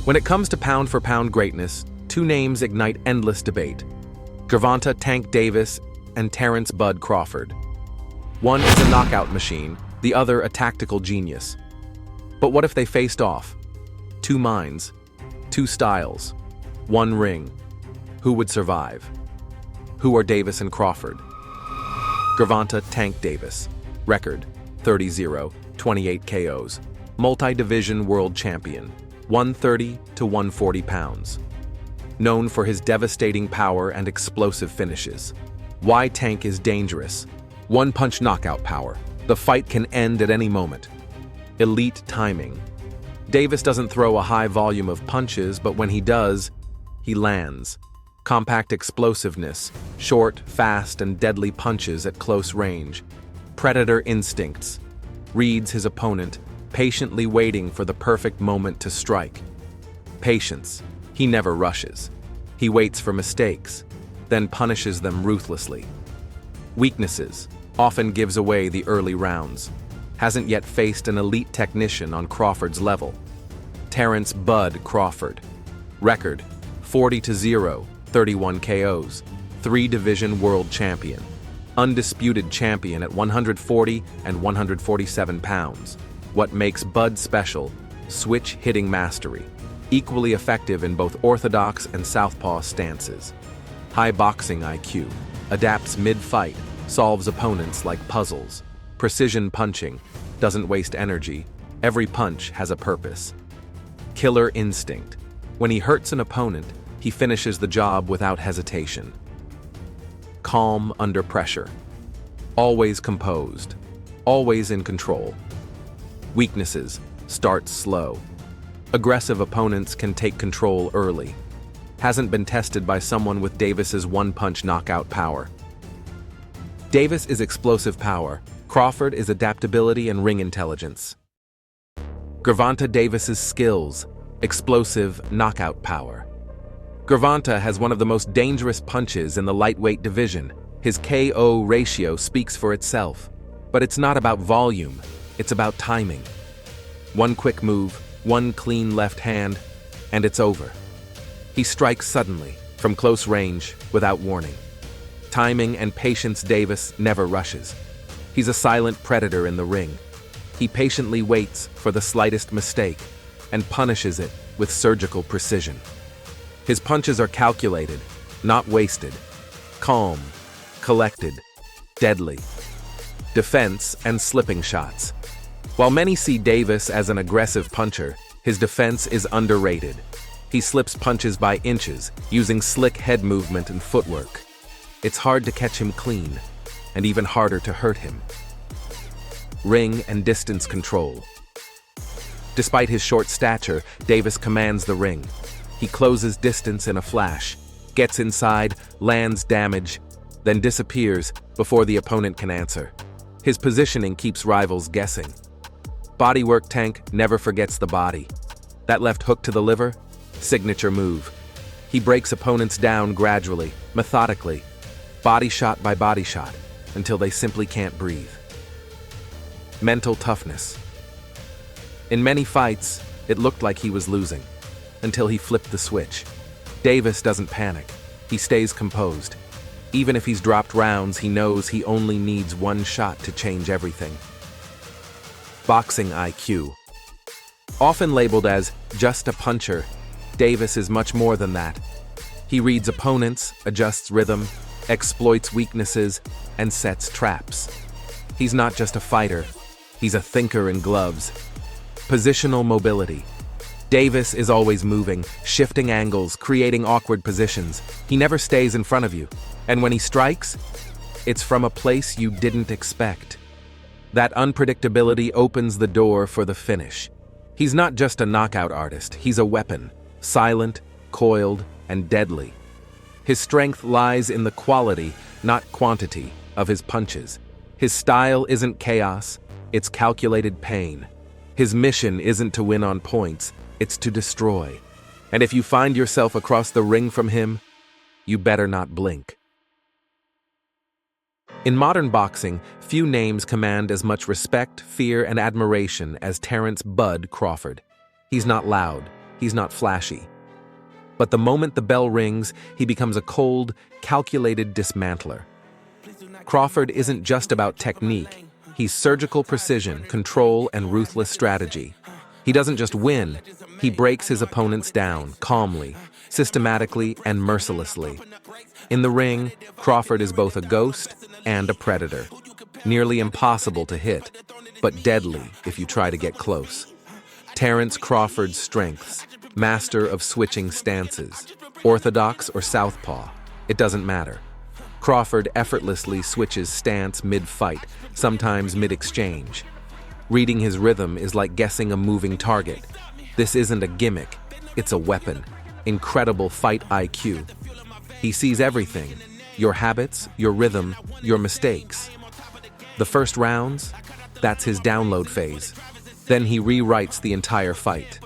When it comes to pound-for-pound greatness, two names ignite endless debate: Gervonta "Tank" Davis and Terence "Bud" Crawford. One is a knockout machine, the other a tactical genius. But what if they faced off? Two minds, two styles, one ring. Who would survive? Who are Davis and Crawford? Gervonta "Tank" Davis. Record: 30-0, 28 KOs. Multi-division world champion, 130 to 140 pounds. Known for his devastating power and explosive finishes. Why Tank is dangerous? One-punch knockout power. The fight can end at any moment. Elite timing. Davis doesn't throw a high volume of punches, but when he does, he lands. Compact explosiveness, short, fast, and deadly punches at close range. Predator instincts. Reads his opponent, patiently waiting for the perfect moment to strike. Patience. He never rushes. He waits for mistakes, then punishes them ruthlessly. Weaknesses. Often gives away the early rounds. Hasn't yet faced an elite technician on Crawford's level. Terence "Bud" Crawford. Record: 40-0, 31 KOs. 3-division world champion. Undisputed champion at 140 and 147 pounds. What makes Bud special? Switch hitting mastery. Equally effective in both orthodox and southpaw stances. High boxing IQ. Adapts mid-fight. Solves opponents like puzzles. Precision punching. Doesn't waste energy. Every punch has a purpose. Killer instinct. When he hurts an opponent, he finishes the job without hesitation. Calm under pressure. Always composed. Always in control. Weaknesses. Starts slow. Aggressive opponents can take control early. Hasn't been tested by someone with Davis's one-punch knockout power. Davis is explosive power. Crawford is adaptability and ring intelligence. Gervonta Davis's skills. Explosive knockout power. Gervonta has one of the most dangerous punches in the lightweight division. His KO ratio speaks for itself. But it's not about volume, it's about timing. One quick move, one clean left hand, and it's over. He strikes suddenly, from close range, without warning. Timing and patience. Davis never rushes. He's a silent predator in the ring. He patiently waits for the slightest mistake and punishes it with surgical precision. His punches are calculated, not wasted. Calm, collected, deadly. Defense and slipping shots. While many see Davis as an aggressive puncher, his defense is underrated. He slips punches by inches, using slick head movement and footwork. It's hard to catch him clean, and even harder to hurt him. Ring and distance control. Despite his short stature, Davis commands the ring. He closes distance in a flash, gets inside, lands damage, then disappears before the opponent can answer. His positioning keeps rivals guessing. Bodywork. Tank never forgets the body. That left hook to the liver? Signature move. He breaks opponents down gradually, methodically, body shot by body shot, until they simply can't breathe. Mental toughness. In many fights, it looked like he was losing, until he flipped the switch. Davis doesn't panic. He stays composed. Even if he's dropped rounds, he knows he only needs one shot to change everything. Boxing IQ. Often labeled as just a puncher, Davis is much more than that. He reads opponents, adjusts rhythm, exploits weaknesses, and sets traps. He's not just a fighter, he's a thinker in gloves. Positional mobility. Davis is always moving, shifting angles, creating awkward positions. He never stays in front of you. And when he strikes, it's from a place you didn't expect. That unpredictability opens the door for the finish. He's not just a knockout artist, he's a weapon. Silent, coiled, and deadly. His strength lies in the quality, not quantity, of his punches. His style isn't chaos, it's calculated pain. His mission isn't to win on points, it's to destroy. And if you find yourself across the ring from him, you better not blink. In modern boxing, few names command as much respect, fear, and admiration as Terence "Bud" Crawford. He's not loud, he's not flashy. But the moment the bell rings, he becomes a cold, calculated dismantler. Crawford isn't just about technique. He's surgical precision, control, and ruthless strategy. He doesn't just win, he breaks his opponents down, calmly, systematically, and mercilessly. In the ring, Crawford is both a ghost and a predator. Nearly impossible to hit, but deadly if you try to get close. Terence Crawford's strengths: master of switching stances. Orthodox or southpaw, it doesn't matter. Crawford effortlessly switches stance mid-fight, sometimes mid-exchange. Reading his rhythm is like guessing a moving target. This isn't a gimmick, it's a weapon. Incredible fight IQ. He sees everything: your habits, your rhythm, your mistakes. The first rounds, that's his download phase. Then he rewrites the entire fight.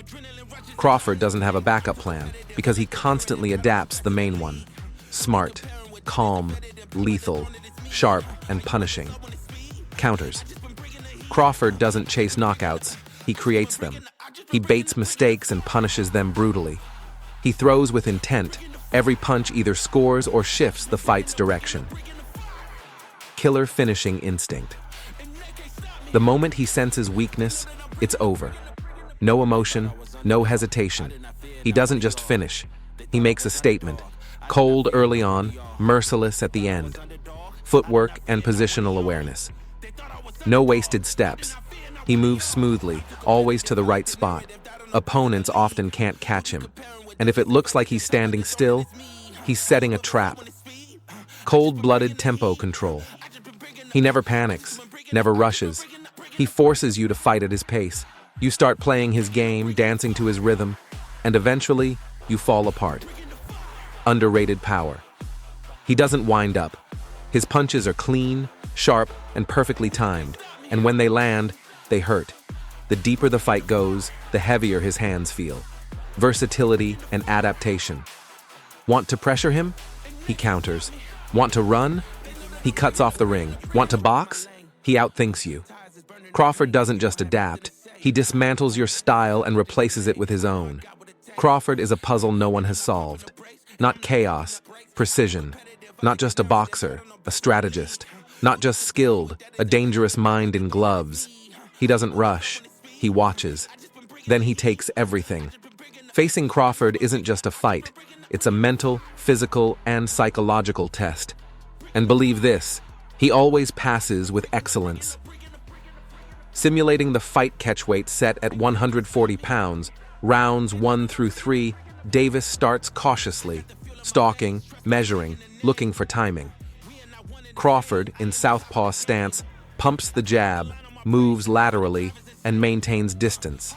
Crawford doesn't have a backup plan because he constantly adapts the main one. Smart, calm, lethal, sharp, and punishing. Counters. Crawford doesn't chase knockouts, he creates them. He baits mistakes and punishes them brutally. He throws with intent. Every punch either scores or shifts the fight's direction. Killer finishing instinct. The moment he senses weakness, it's over. No emotion, no hesitation. He doesn't just finish, he makes a statement. Cold early on, merciless at the end. Footwork and positional awareness. No wasted steps. He moves smoothly, always to the right spot. Opponents often can't catch him. And if it looks like he's standing still, he's setting a trap. Cold-blooded tempo control. He never panics, never rushes. He forces you to fight at his pace. You start playing his game, dancing to his rhythm, and eventually, you fall apart. Underrated power. He doesn't wind up. His punches are clean, sharp, and perfectly timed, and when they land, they hurt. The deeper the fight goes, the heavier his hands feel. Versatility and adaptation. Want to pressure him? He counters. Want to run? He cuts off the ring. Want to box? He outthinks you. Crawford doesn't just adapt, he dismantles your style and replaces it with his own. Crawford is a puzzle no one has solved. Not chaos, precision. Not just a boxer, a strategist. Not just skilled, a dangerous mind in gloves. He doesn't rush, he watches. Then he takes everything. Facing Crawford isn't just a fight, it's a mental, physical, and psychological test. And believe this, he always passes with excellence. Simulating the fight catchweight set at 140 pounds, rounds 1 through 3, Davis starts cautiously, stalking, measuring, looking for timing. Crawford, in southpaw stance, pumps the jab, moves laterally, and maintains distance.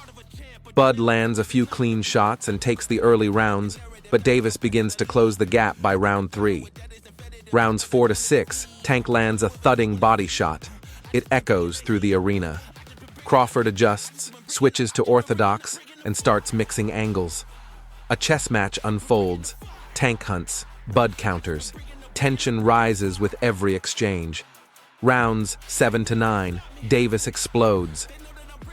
Bud lands a few clean shots and takes the early rounds, but Davis begins to close the gap by round 3. Rounds 4 to 6, Tank lands a thudding body shot. It echoes through the arena. Crawford adjusts, switches to orthodox, and starts mixing angles. A chess match unfolds. Tank hunts, Bud counters. Tension rises with every exchange. Rounds 7 to 9, Davis explodes.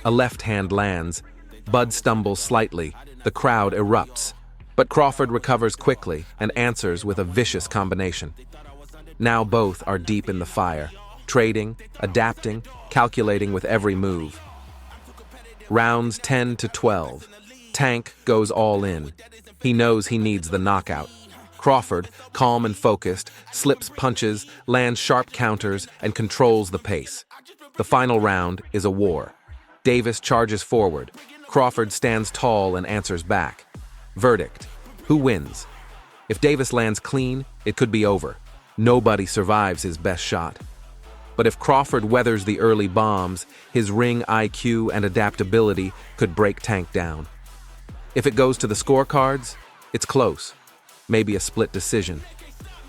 A left hand lands. Bud stumbles slightly. The crowd erupts. But Crawford recovers quickly and answers with a vicious combination. Now both are deep in the fire, trading, adapting, calculating with every move. Rounds 10 to 12. Tank goes all in. He knows he needs the knockout. Crawford, calm and focused, slips punches, lands sharp counters, and controls the pace. The final round is a war. Davis charges forward. Crawford stands tall and answers back. Verdict: who wins? If Davis lands clean, it could be over. Nobody survives his best shot. But if Crawford weathers the early bombs, his ring IQ and adaptability could break Tank down. If it goes to the scorecards, it's close. Maybe a split decision.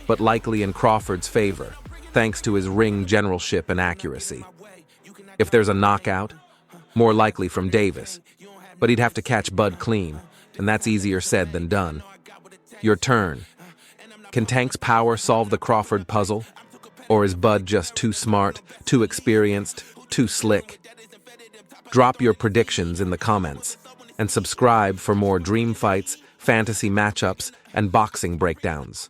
But likely in Crawford's favor, thanks to his ring generalship and accuracy. If there's a knockout, more likely from Davis. But he'd have to catch Bud clean, and that's easier said than done. Your turn. Can Tank's power solve the Crawford puzzle? Or is Bud just too smart, too experienced, too slick? Drop your predictions in the comments. and subscribe for more dream fights, fantasy matchups, and boxing breakdowns.